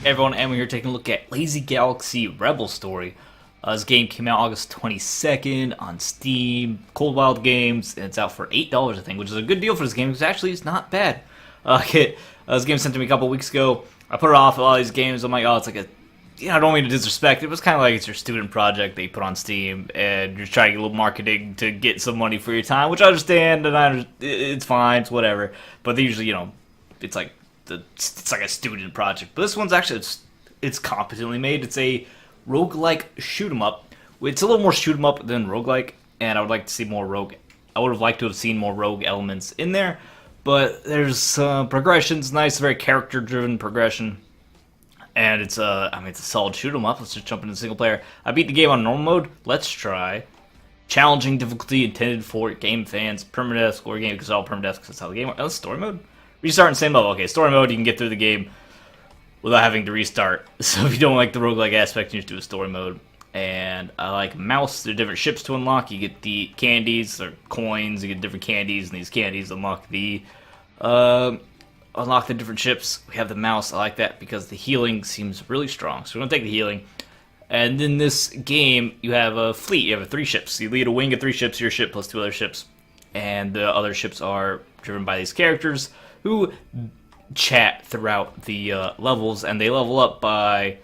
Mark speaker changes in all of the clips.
Speaker 1: everyone, and we're here taking a look at Lazy Galaxy Rebel Story. This game came out August 22nd on Steam, Cold Wild Games, and it's out for $8, I think, which is a good deal for this game, because actually it's not bad. This game was sent to me a couple weeks ago. I put it off all these games. I'm like, oh, it's like a, I don't mean to disrespect. It was kind of like it's your student project that you put on Steam, and you're trying to get a little marketing to get some money for your time, which I understand, and it's fine, it's whatever. But they usually, it's like it's like a student project. But this one's actually it's competently made. It's a roguelike shoot 'em up. It's a little more shoot 'em up than roguelike, and I would like to see more rogue. I would have liked to have seen more rogue elements in there, but there's progression's nice, very character driven progression. And it's it's a solid shoot 'em up. Let's just jump into single player. I beat the game on normal mode. Let's try challenging difficulty intended for game fans. Permadeath score game because it's all permadeath because that's how the game works. Oh, story mode. Restart in same mode. Okay, story mode. You can get through the game without having to restart. So if you don't like the roguelike aspect, you just do a story mode. And I like mouse. There are different ships to unlock. You get the candies or coins. You get different candies, and these candies unlock the different ships. We have the mouse. I like that because the healing seems really strong. So we're gonna take the healing. And in this game, you have a fleet. You have 3 ships. You lead a wing of 3 ships. Your ship plus 2 other ships, and the other ships are driven by these characters who chat throughout the levels, and they level up by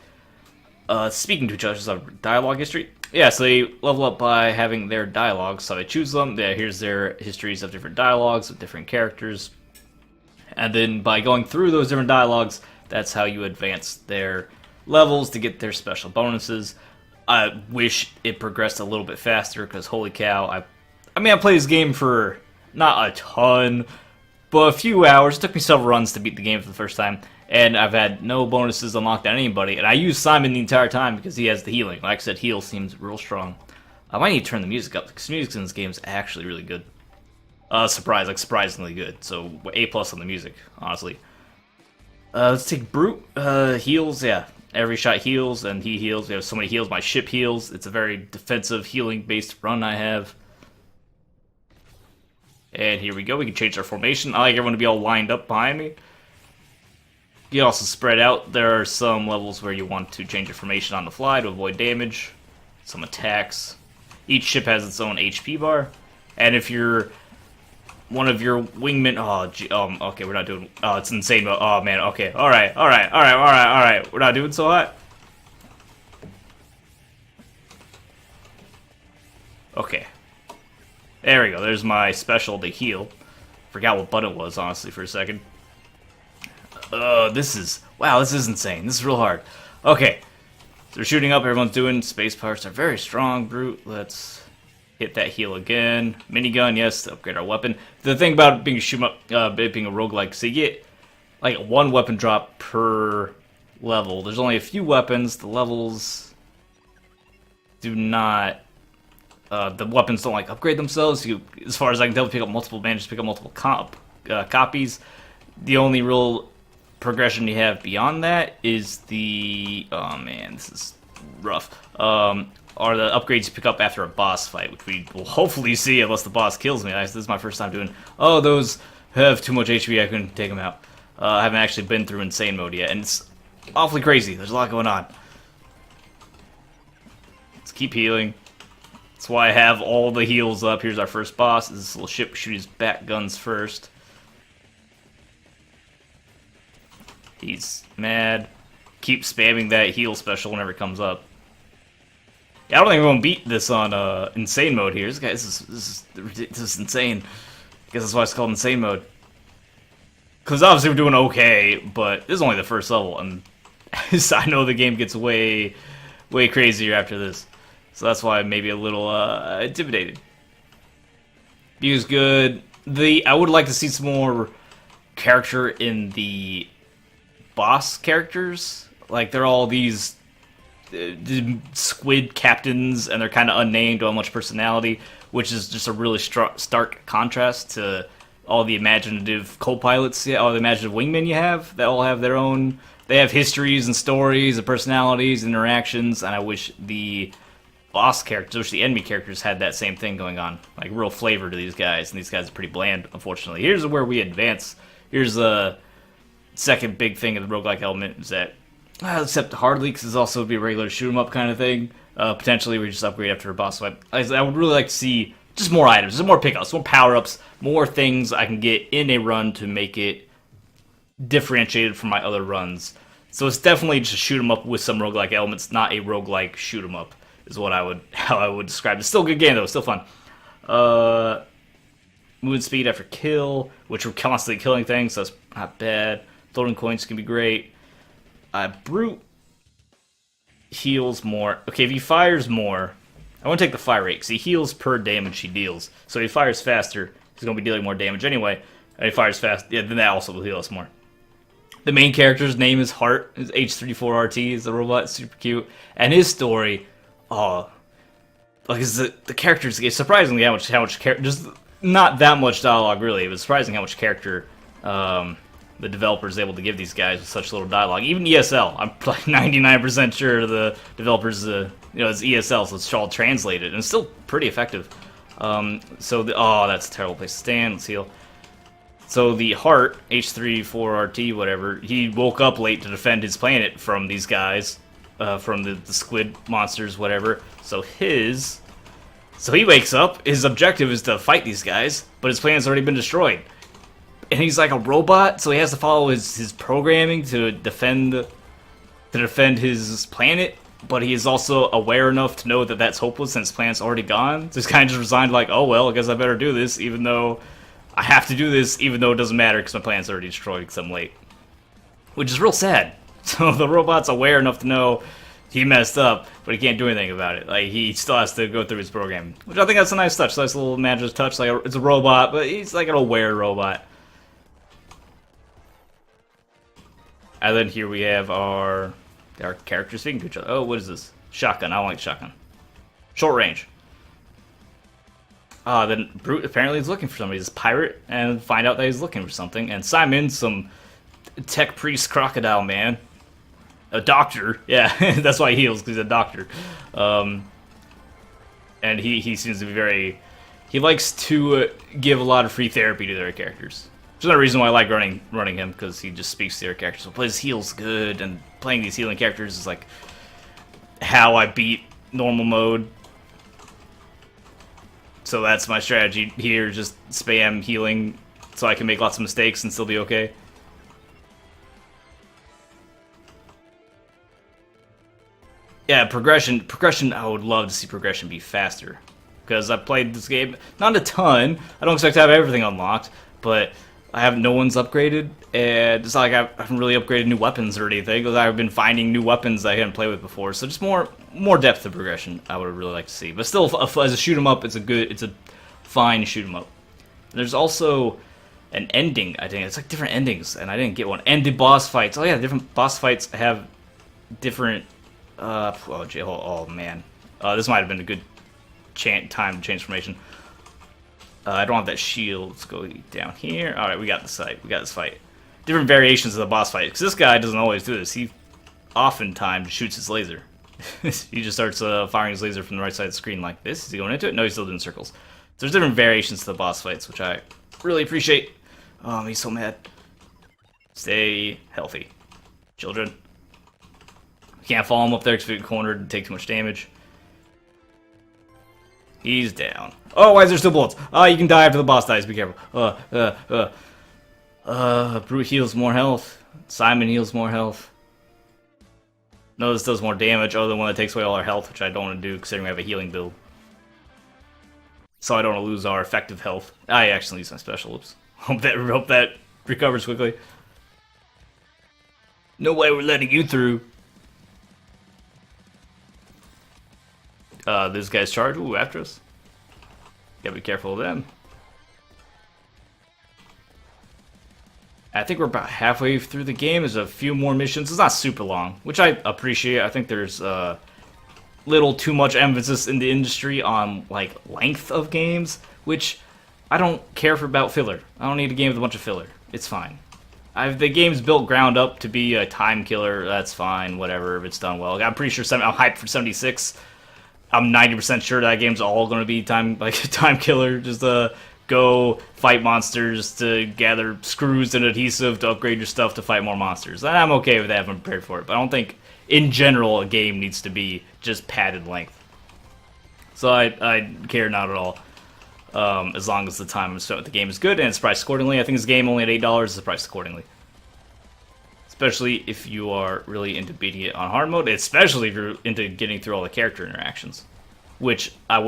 Speaker 1: speaking to each other. So dialogue history. Yeah, so they level up by having their dialogues. So they choose them. Yeah, here's their histories of different dialogues with different characters. And then by going through those different dialogues, that's how you advance their levels to get their special bonuses. I wish it progressed a little bit faster because holy cow, I played this game for not a ton, but a few hours. It took me several runs to beat the game for the first time, and I've had no bonuses unlocked on anybody. And I used Simon the entire time because he has the healing. Like I said, heal seems real strong. I might need to turn the music up because music in this game is actually really good. Surprisingly good. So A+ on the music, honestly. Let's take Brute. Heals, yeah. Every shot heals, and he heals. We have so many heals. My ship heals. It's a very defensive, healing-based run I have. And here we go. We can change our formation. I like everyone to be all lined up behind me. You can also spread out. There are some levels where you want to change your formation on the fly to avoid damage. Some attacks. Each ship has its own HP bar. And if you're one of your wingmen, okay, we're not doing, it's insane mode. Oh man, okay, all right, we're not doing so hot. Okay, there we go. There's my special to heal. Forgot what button it was, honestly, for a second. This is insane. This is real hard. Okay, so they're shooting up. Everyone's doing space parts. They're very strong. Brute. Let's hit that heal again. Minigun, yes, to upgrade our weapon. The thing about being a shoot up, it being a roguelike, so you get like 1 weapon drop per level. There's only a few weapons. The levels do not. The weapons don't like upgrade themselves. You, as far as I can tell, pick up multiple bandages, pick up multiple copies. The only real progression you have beyond that is the. Oh man, this is rough. Are the upgrades you pick up after a boss fight, which we will hopefully see unless the boss kills me. This is my first time doing. Oh, those have too much HP. I couldn't take them out. I haven't actually been through insane mode yet, and it's awfully crazy. There's a lot going on. Let's keep healing. That's why I have all the heals up. Here's our first boss. This little ship shoot his back guns first. He's mad. Keep spamming that heal special whenever it comes up. Yeah, I don't think we're gonna beat this on insane mode here. This is insane. I guess that's why it's called insane mode. Because obviously we're doing okay, but this is only the first level, and I know the game gets way crazier after this. So that's why I'm maybe a little intimidated. View's good. I would like to see some more character in the boss characters. Like they're all these squid captains, and they're kind of unnamed, don't have much personality, which is just a really stark contrast to all the imaginative co-pilots, all the imaginative wingmen you have. They all have their own. They have histories and stories and personalities, and interactions, and I wish the boss characters, which the enemy characters, had that same thing going on, like real flavor to these guys. And these guys are pretty bland, unfortunately. Here's where we advance. Here's the second big thing of the roguelike element is that Except hard leaks is also be a regular shoot 'em up kind of thing. Potentially, we just upgrade after a boss fight. I would really like to see just more items, just more pickups, more power ups, more things I can get in a run to make it differentiated from my other runs. So it's definitely just a shoot 'em up with some roguelike elements, not a roguelike shoot 'em up, is what I would how I would describe it. It's still a good game though, it's still fun. Movement speed after kill, which we're constantly killing things, so that's not bad. Floating coins can be great. Brute heals more. Okay, if he fires more, I want to take the fire rate, because he heals per damage he deals. So if he fires faster, he's going to be dealing more damage anyway. And if he fires fast, yeah, then that also will heal us more. The main character's name is Heart. His H34RT is the robot, super cute. And his story, like the characters, it's surprisingly how much character, just not that much dialogue really. It was surprising how much character the developer is able to give these guys with such little dialogue. Even ESL, I'm like 99% sure the developers, it's ESL, so it's all translated, and it's still pretty effective. That's a terrible place to stand. Let's heal. So the Heart, H34RT, whatever, he woke up late to defend his planet from these guys, from the squid monsters, whatever. So he wakes up, his objective is to fight these guys, but his planet's already been destroyed. And he's like a robot, so he has to follow his programming to defend his planet, but he is also aware enough to know that that's hopeless since his planet's already gone. So he's kind of just resigned, like, oh well, I guess I better do this, even though I have to do this, even though it doesn't matter because my planet's already destroyed because I'm late. Which is real sad. So the robot's aware enough to know he messed up, but he can't do anything about it. Like, he still has to go through his programming, which I think that's a nice touch. Nice little manager's touch. Like, it's a robot, but he's like an aware robot. And then here we have our characters speaking to each other. Oh, what is this? Shotgun. I don't like shotgun. Short range. Then Brute apparently is looking for somebody. He's a pirate, and find out that he's looking for something. And Simon, some tech priest crocodile man. A doctor. Yeah, that's why he heals, because he's a doctor. And he seems to be very... He likes to give a lot of free therapy to their characters. There's another reason why I like running him, because he just speaks to their characters. But his heal's good, and playing these healing characters is like how I beat normal mode. So that's my strategy here, just spam healing so I can make lots of mistakes and still be okay. Yeah, progression, I would love to see progression be faster. Because I've played this game, not a ton, I don't expect to have everything unlocked, but I have no one's upgraded, and it's not like I haven't really upgraded new weapons or anything, because I've been finding new weapons I hadn't played with before, so just more depth of progression I would really like to see. But still, as a shoot 'em up, it's a fine shoot 'em up. There's also an ending, I think. It's like different endings, and I didn't get one. And the boss fights. Oh yeah, different boss fights have different... oh man. This might have been a good time to change formation. I don't have that shield. Let's go down here. Alright, we got this fight. We got this fight. Different variations of the boss fight. Because this guy doesn't always do this. He oftentimes shoots his laser. He just starts firing his laser from the right side of the screen like this. Is he going into it? No, he's still doing circles. So there's different variations to the boss fights, which I really appreciate. Oh, he's so mad. Stay healthy. Children. Can't follow him up there because we get cornered and take too much damage. He's down. Oh, why is there still bullets? Oh, you can die after the boss dies. Be careful. Brute heals more health. Simon heals more health. No, this does more damage other than one that takes away all our health, which I don't want to do considering we have a healing build. So I don't want to lose our effective health. I actually use my special. Oops. Hope that recovers quickly. No way we're letting you through. This guy's charged. Ooh, after us. Gotta be careful of them. I think we're about halfway through the game. There's a few more missions. It's not super long, which I appreciate. I think there's little too much emphasis in the industry on like length of games, which I don't care for about filler. I don't need a game with a bunch of filler. It's fine. The game's built ground up to be a time killer. That's fine. Whatever, if it's done well. I'm pretty sure I'm hyped for 76. I'm 90% sure that game's all going to be time killer. Just go fight monsters to gather screws and adhesive to upgrade your stuff to fight more monsters. And I'm okay with that if I'm prepared for it, but I don't think, in general, a game needs to be just padded length. So I care not at all. As long as the time I'm spent with the game is good and it's priced accordingly. I think this game only at $8 is priced accordingly. Especially if you are really into beating it on hard mode, especially if you're into getting through all the character interactions, which I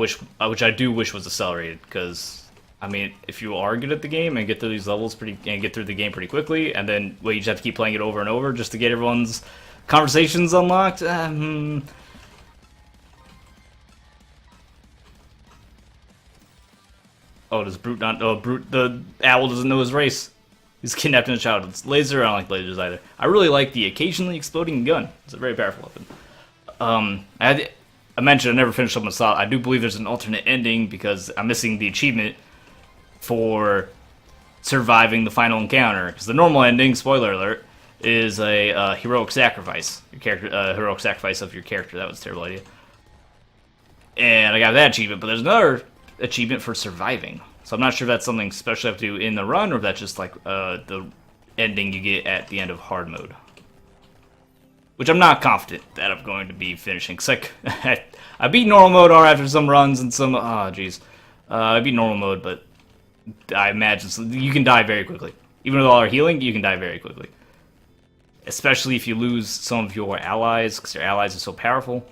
Speaker 1: do wish was accelerated. Because I mean, if you are good at the game and get through these levels and get through the game pretty quickly, and then you just have to keep playing it over and over just to get everyone's conversations unlocked. Oh, does Brute not? Oh, Brute, the owl doesn't know his race. He's kidnapped in a child. It's laser. I don't like lasers either. I really like the occasionally exploding gun. It's a very powerful weapon. I mentioned I never finished up my Assault. I do believe there's an alternate ending because I'm missing the achievement for surviving the final encounter. Because the normal ending, spoiler alert, is a heroic sacrifice. Heroic sacrifice of your character. That was a terrible idea. And I got that achievement, but there's another achievement for surviving. So I'm not sure if that's something special I have to do in the run, or if that's just like the ending you get at the end of hard mode. Which I'm not confident that I'm going to be finishing. Cause like, I beat normal mode after some runs and some... Oh, jeez. I beat normal mode, but I imagine you can die very quickly. Even with all our healing, you can die very quickly. Especially if you lose some of your allies, because your allies are so powerful.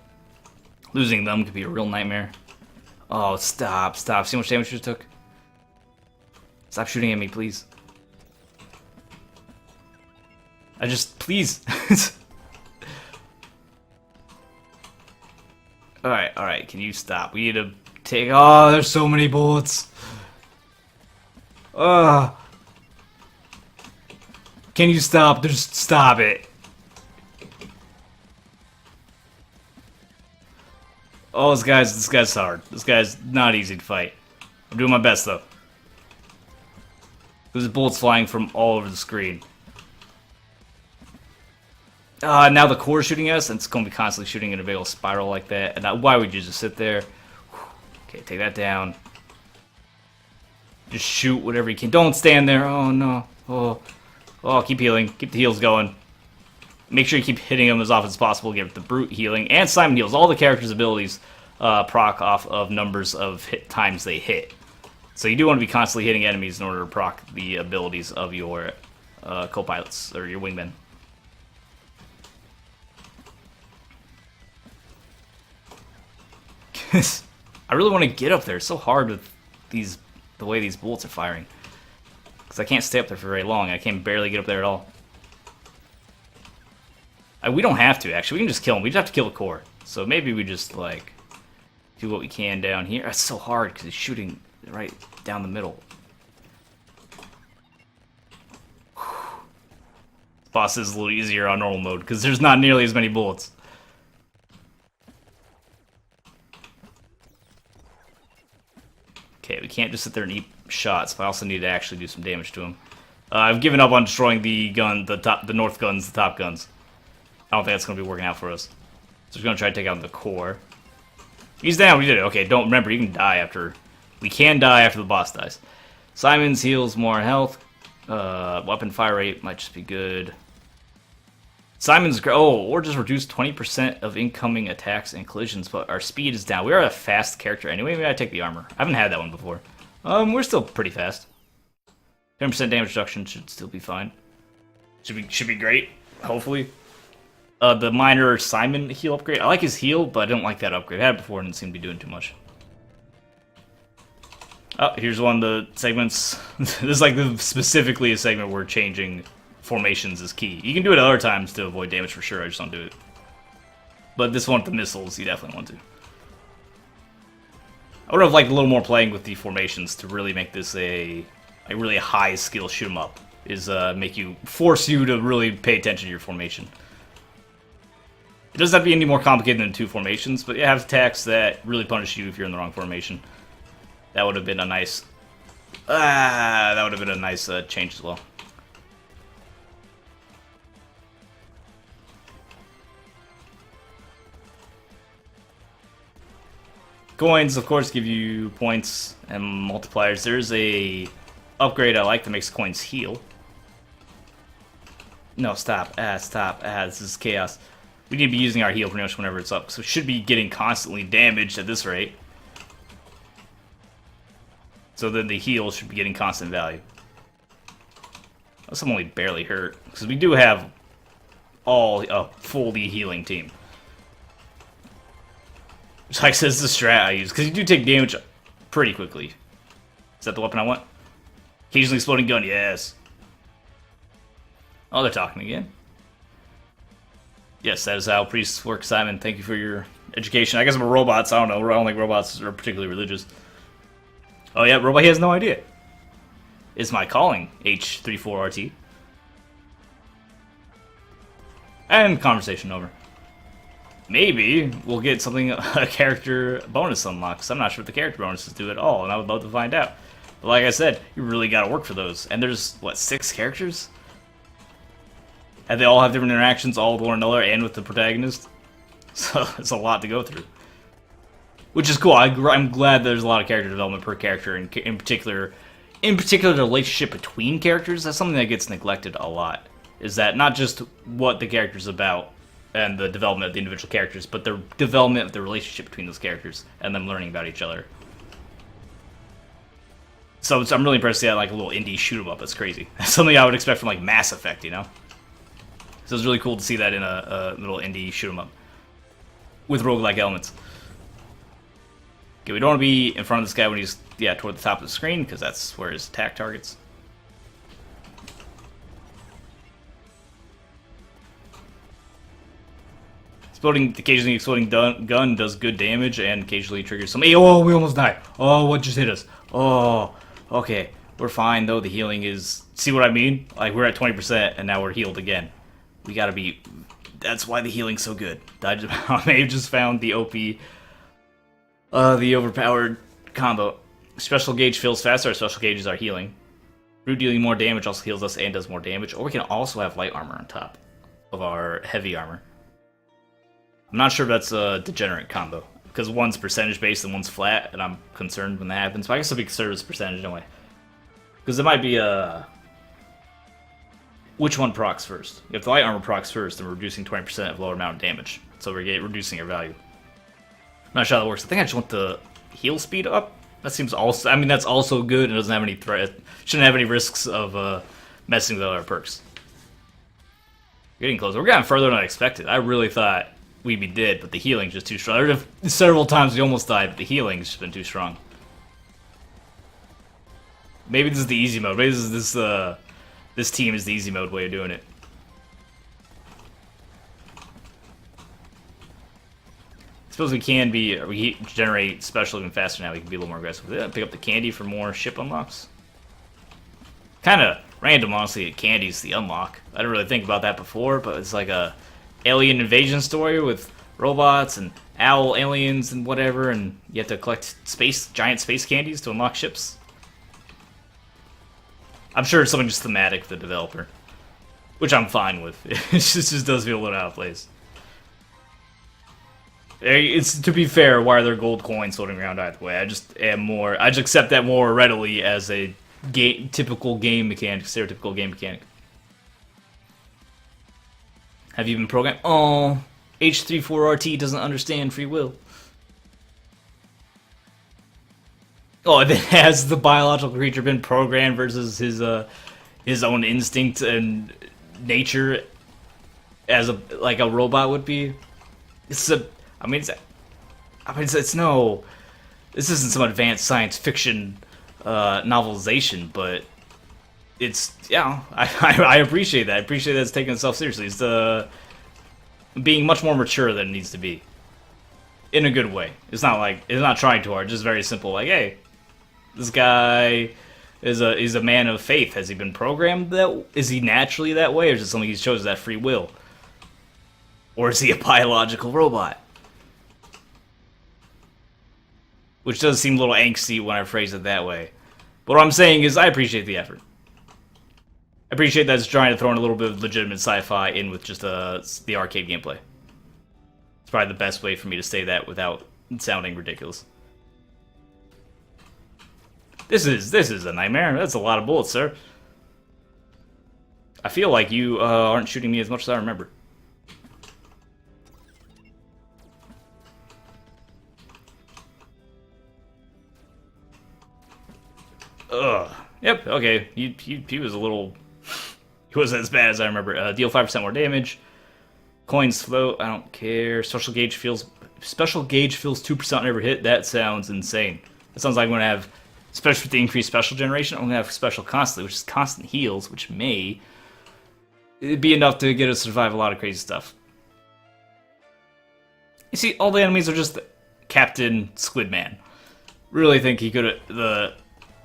Speaker 1: Losing them could be a real nightmare. Oh, stop. See how much damage you just took? Stop shooting at me, please. Please. Alright, can you stop? We need to take... Oh, there's so many bullets. Can you stop? Just stop it. Oh, this guy's hard. This guy's not easy to fight. I'm doing my best, though. There's bullets flying from all over the screen. Now the core's shooting us, and it's going to be constantly shooting in a big old spiral like that. And why would you just sit there? Okay, take that down. Just shoot whatever you can. Don't stand there. Oh, no. Oh, keep healing. Keep the heals going. Make sure you keep hitting them as often as possible. Get the Brute healing. And Simon heals. All the characters' abilities proc off of numbers of hit times they hit. So you do want to be constantly hitting enemies in order to proc the abilities of your co-pilots, or your wingmen. I really want to get up there. It's so hard with the way these bullets are firing. Because I can't stay up there for very long. I can barely get up there at all. We don't have to, actually. We can just kill him. We just have to kill the core. So maybe we just, like, do what we can down here. It's so hard because he's shooting right down the middle. Boss is a little easier on normal mode because there's not nearly as many bullets. Okay, we can't just sit there and eat shots, but I also need to actually do some damage to him. I've given up on destroying the north guns, the top guns. I don't think that's going to be working out for us. So we're going to try to take out the core. He's down, we did it. Okay, don't remember, you can die after... We can die after the boss dies. Simon's heals more health. Weapon fire rate might just be good. Simon's... or just reduce 20% of incoming attacks and collisions, but our speed is down. We are a fast character anyway. Maybe I take the armor. I haven't had that one before. We're still pretty fast. 10% damage reduction should still be fine. Should be great, hopefully. The minor Simon heal upgrade. I like his heal, but I don't like that upgrade. I had it before and it didn't seem to be doing too much. Oh, here's one of the segments. This is like specifically a segment where changing formations is key. You can do it other times to avoid damage for sure, I just don't do it. But this one with the missiles, you definitely want to. I would have liked a little more playing with the formations to really make this a really high skill shoot 'em up. Is force you to really pay attention to your formation. It doesn't have to be any more complicated than 2 formations, but you have attacks that really punish you if you're in the wrong formation. That would have been a nice... change as well. Coins, of course, give you points and multipliers. There's a upgrade I like that makes coins heal. No, stop. Stop. This is chaos. We need to be using our heal pretty much whenever it's up. So we should be getting constantly damaged at this rate. So then the heal should be getting constant value. Unless I'm only barely hurt. Because we do have a fully healing team. Which, like, says the strat I use. Because you do take damage pretty quickly. Is that the weapon I want? Occasionally exploding gun, yes. Oh, they're talking again. Yes, that is how priests work, Simon. Thank you for your education. I guess I'm a robot, so I don't know. I don't think robots are particularly religious. Oh yeah, robot, he has no idea. Is my calling H34RT. And conversation over. Maybe we'll get something, a character bonus unlock, because I'm not sure what the character bonuses do at all, and I would love to find out. But like I said, you really gotta work for those. And there's, what, 6 characters? And they all have different interactions, all with one another and with the protagonist. So it's a lot to go through. Which is cool. I'm glad there's a lot of character development per character, and in particular, the relationship between characters. That's something that gets neglected a lot. Is that not just what the character's about and the development of the individual characters, but the development of the relationship between those characters and them learning about each other. So I'm really impressed to see that, like, a little indie shoot 'em up. That's crazy. That's something I would expect from, like, Mass Effect, you know? So it's really cool to see that in a little indie shoot 'em up with roguelike elements. Okay, we don't want to be in front of this guy when he's, toward the top of the screen, because that's where his attack targets. Occasionally exploding gun does good damage and occasionally triggers some. Oh, we almost died. Oh, what just hit us? Oh, okay. We're fine, though. The healing is... See what I mean? Like, we're at 20%, and now we're healed again. We gotta be... That's why the healing's so good. I may have just found the OP... the overpowered combo. Special gauge fills faster. Our special gauges are healing. Root dealing more damage also heals us and does more damage. Or we can also have light armor on top of our heavy armor. I'm not sure if that's a degenerate combo, because one's percentage based and one's flat, and I'm concerned when that happens. But I guess it'll be considered as percentage anyway. Because it might be which one procs first? If the light armor procs first, then we're reducing 20% of lower amount of damage. So we're reducing our value. I'm not sure how that works. I think I just want the heal speed up. That seems also... I mean, that's also good, and it doesn't have any threat. Shouldn't have any risks of messing with other perks. Getting closer. We're getting further than I expected. I really thought we'd be dead, but the healing's just too strong. There are several times we almost died, but the healing's just been too strong. Maybe this is the easy mode. Maybe this team is the easy mode way of doing it. I suppose we generate special even faster now. We can be a little more aggressive. Yeah, pick up the candy for more ship unlocks. Kind of random, honestly. Candy's the unlock. I didn't really think about that before, but it's like a alien invasion story with robots and owl aliens and whatever, and you have to collect giant space candies to unlock ships. I'm sure it's something just thematic for the developer, which I'm fine with. It just does feel a little out of place. It's, to be fair, why are there gold coins floating around either way? I just accept that more readily as a typical game mechanic, stereotypical game mechanic. Have you been programmed? Oh, H34RT doesn't understand free will. Oh, then has the biological creature been programmed versus his own instinct and nature as like a robot would be? It's no. This isn't some advanced science fiction novelization, but it's, I appreciate that. I appreciate that it's taking itself seriously. It's being much more mature than it needs to be, in a good way. It's not trying too hard. Just very simple. Like, hey, this guy is a man of faith. Has he been programmed that? Is he naturally that way, or is it something he's chosen that free will? Or is he a biological robot? Which does seem a little angsty when I phrase it that way. But what I'm saying is, I appreciate the effort. I appreciate that it's trying to throw in a little bit of legitimate sci-fi in with just the arcade gameplay. It's probably the best way for me to say that without sounding ridiculous. This is a nightmare. That's a lot of bullets, sir. I feel like you aren't shooting me as much as I remember. Ugh. Yep. Okay. He was a little. He wasn't as bad as I remember. Deal 5% more damage. Coins float. I don't care. Special gauge feels 2% on every hit. That sounds insane. That sounds like I'm gonna have, especially with the increased special generation, I'm gonna have special constantly, which is constant heals, which may be enough to get us to survive a lot of crazy stuff. You see, all the enemies are just Captain Squidman. Really think he could have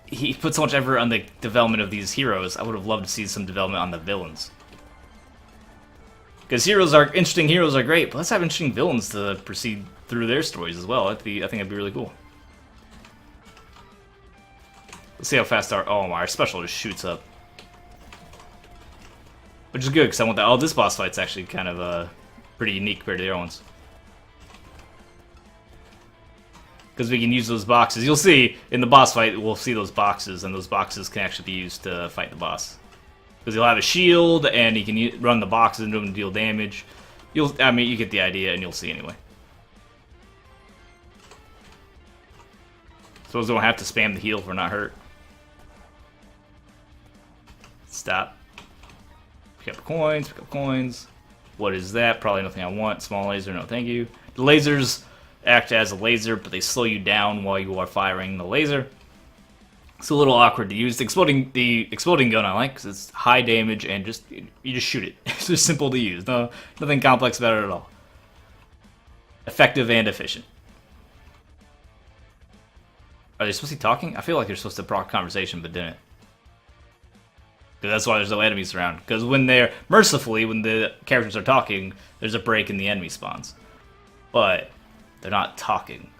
Speaker 1: he put so much effort on the development of these heroes. I would have loved to see some development on the villains. Because interesting heroes are great, but let's have interesting villains to proceed through their stories as well. I think that'd be really cool. Let's see how fast our special just shoots up. Which is good, because I want that. Oh, this boss fight's actually kind of pretty unique compared to the other ones. Because we can use those boxes. You'll see in the boss fight, we'll see those boxes, and those boxes can actually be used to fight the boss. Because he'll have a shield, and he can run the boxes into him to deal damage. I mean, you get the idea, and you'll see anyway. Suppose I don't have to spam the heal if we're not hurt. Stop. Pick up coins, pick up coins. What is that? Probably nothing I want. Small laser, no thank you. The lasers act as a laser, but they slow you down while you are firing the laser. It's a little awkward to use. The exploding gun I like, because it's high damage and you just shoot it. It's just simple to use. Nothing complex about it at all. Effective and efficient. Are they supposed to be talking? I feel like they're supposed to proc conversation, but didn't. Because that's why there's no enemies around. Because when they're mercifully, when the characters are talking, there's a break in the enemy spawns. But they're not talking.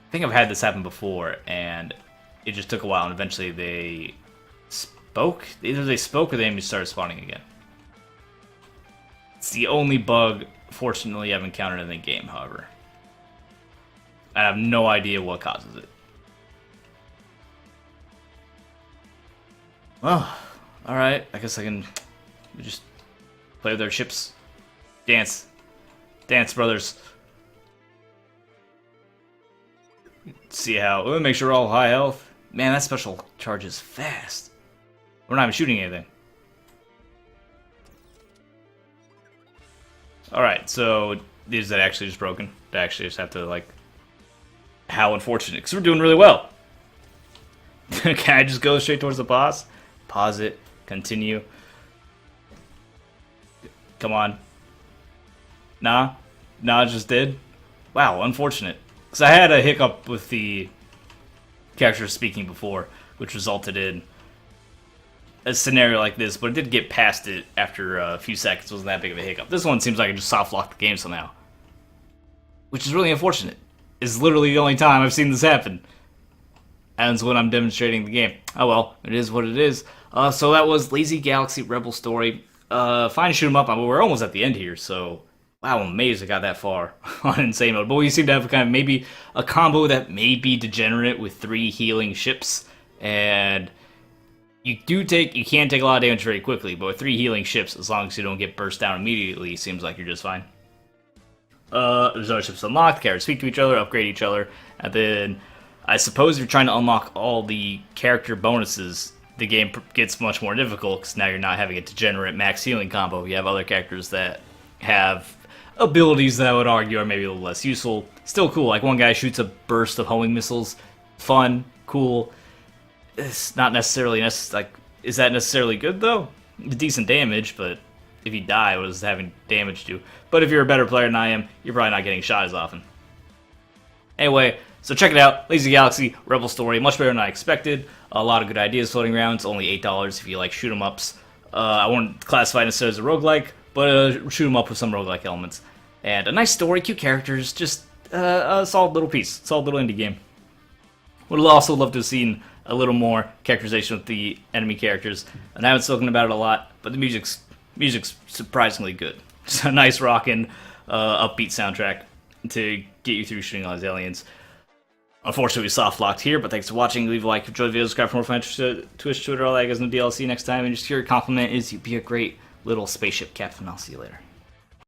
Speaker 1: I think I've had this happen before, and it just took a while, and eventually they spoke. Either they spoke or the enemies started spawning again. It's the only bug, fortunately, I've encountered in the game, however. I have no idea what causes it. Well, alright, I guess I can just play with our ships. Dance. Dance, brothers. See how... We'll make sure we're all high health. Man, that special charges fast. We're not even shooting anything. Alright, so... Is that actually just broken? I actually just have to, like... How unfortunate, because we're doing really well. Can I just go straight towards the boss? Pause it. Continue. Come on. Nah? Nah, it just did? Wow, unfortunate. Because I had a hiccup with the character speaking before, which resulted in a scenario like this, but it did get past it after a few seconds. It wasn't that big of a hiccup. This one seems like I just soft locked the game somehow. Which is really unfortunate. It's literally the only time I've seen this happen. And it's when I'm demonstrating the game. Oh well, it is what it is. So that was Lazy Galaxy Rebel Story. Fine shoot 'em up. We're almost at the end here, so... Wow, I'm amazed I got that far on Insane Mode. But we seem to have kind of maybe a combo that may be degenerate with 3 healing ships. And you can take a lot of damage very quickly, but with 3 healing ships, as long as you don't get burst down immediately, it seems like you're just fine. There's other ships unlocked, characters speak to each other, upgrade each other, and then I suppose if you're trying to unlock all the character bonuses, the game gets much more difficult, because now you're not having a degenerate max healing combo. You have other characters that have abilities that I would argue are maybe a little less useful. Still cool, like one guy shoots a burst of homing missiles. Fun, cool. It's not necessarily, like, is that necessarily good though? Decent damage, but if you die, what does having damage do? But if you're a better player than I am, you're probably not getting shot as often. Anyway, so check it out. Lazy Galaxy, Rebel Story, much better than I expected. A lot of good ideas floating around. It's only $8 if you like shoot 'em ups. I wouldn't classify it necessarily as a roguelike, but shoot 'em up with some roguelike elements. And a nice story, cute characters, just a solid little piece, solid little indie game. Would also love to have seen a little more characterization with the enemy characters, and I haven't spoken about it a lot, but the music's surprisingly good. It's a nice rockin', upbeat soundtrack to get you through shooting all these aliens. Unfortunately, we soft locked here, but thanks for watching. Leave a like, enjoy the video, subscribe for more fun Twitch, Twitter, all that. You guys know DLC. Next time, and just your compliment is you be a great little spaceship captain. I'll see you later.